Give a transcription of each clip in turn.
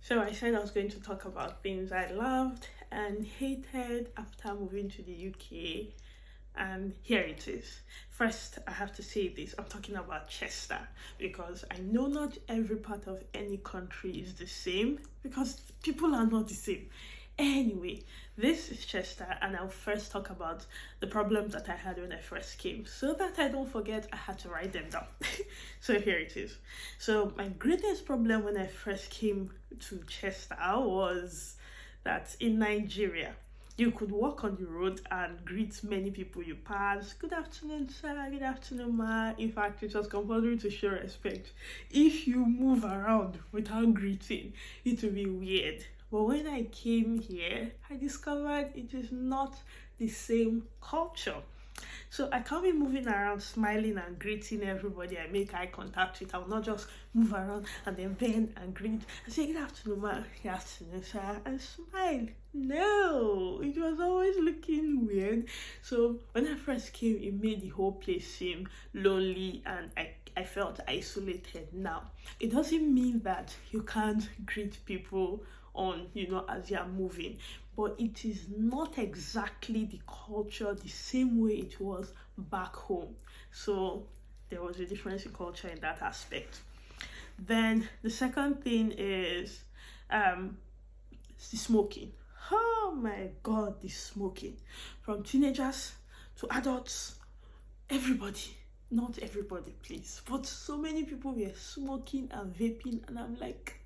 So I said I was going to talk about things I loved and hated after moving to the UK, and here it is. First, I have to say this. I'm talking about Chester because I know not every part of any country is the same because people are not the same. Anyway, this is Chester, and I'll first talk about the problems that I had when I first came. So that I don't forget, I had to write them down. So here it is. So, my greatest problem when I first came to Chester was that in Nigeria, you could walk on the road and greet many people you pass. Good afternoon, sir. Good afternoon, ma. In fact, it was compulsory to show respect. If you move around without greeting, it will be weird. But when I came here, I discovered it is not the same culture. So I can't be moving around smiling and greeting everybody I make eye contact with. I will not just move around and then bend and greet and say, good afternoon, ma, good afternoon, sir, and smile. No, it was always looking weird. So when I first came, it made the whole place seem lonely, and I felt isolated. Now, it doesn't mean that you can't greet people on, as you're moving, but it is not exactly the culture the same way it was back home. So there was a difference in culture in that aspect. Then the second thing is the smoking. Oh my god, the smoking, from teenagers to adults, everybody, not everybody please, but so many people were smoking and vaping, and I'm like,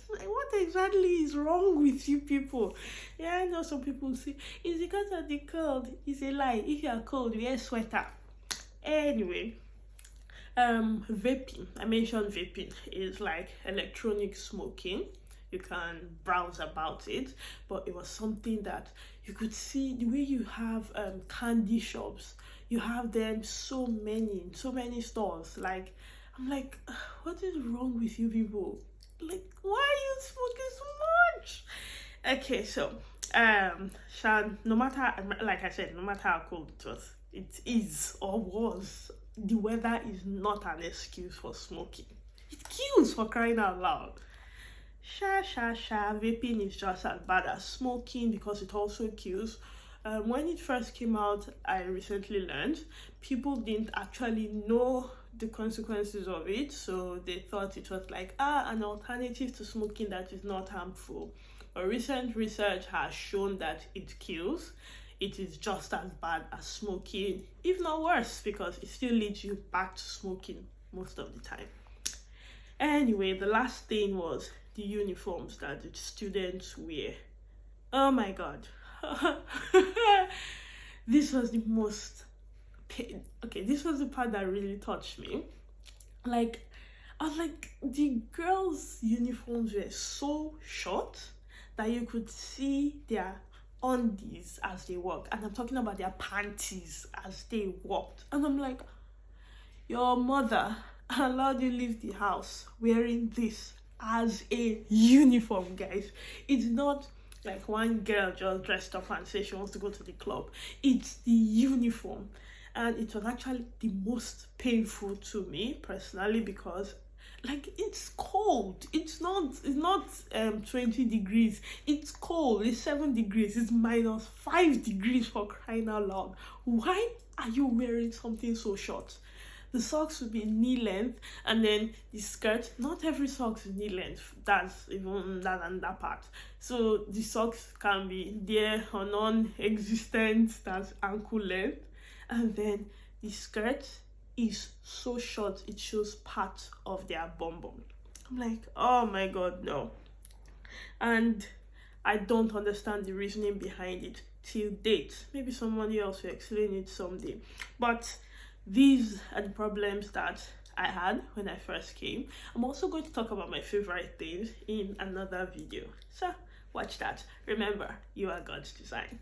what exactly is wrong with you people? Yeah, I know some people say it's because of the cold. It's a lie. If you are cold, wear a sweater. Anyway, vaping. I mentioned vaping is like electronic smoking. You can browse about it, but it was something that you could see the way you have candy shops. You have them so many stores. Like, I'm like, what is wrong with you people? Like, why are you smoking so much? Okay, so Shan, no matter, like I said, no matter how cold it is or was, the weather is not an excuse for smoking. It kills, for crying out loud. Vaping is just as bad as smoking because it also kills. When it first came out, I recently learned people didn't actually know the consequences of it, so they thought it was like an alternative to smoking that is not harmful. But recent research has shown that it kills. It is just as bad as smoking, if not worse, because it still leads you back to smoking most of the time. Anyway, the last thing was the uniforms that the students wear. Oh my god. This was the most okay, this was the part that really touched me. Like, I was like, the girls' uniforms were so short that you could see their undies as they walk, and I'm talking about their panties as they walked, and I'm like, your mother allowed you leave the house wearing this as a uniform, guys. It's not like one girl just dressed up and said she wants to go to the club. It's the uniform, and it was actually the most painful to me personally because, like, it's cold. It's not 20 degrees. It's cold. It's 7 degrees. It's -5 degrees, for crying out loud. Why are you wearing something so short? The socks would be knee length, and then the skirt, not every socks is knee length. That's even that part. So the socks can be there or non-existent, that's ankle length, and then the skirt is so short it shows part of their bum bum. I'm like, oh my god, no. And I don't understand the reasoning behind it till date. Maybe somebody else will explain it someday. But these are the problems that I had when I first came. I'm also going to talk about my favorite things in another video, so watch that. Remember, you are God's design.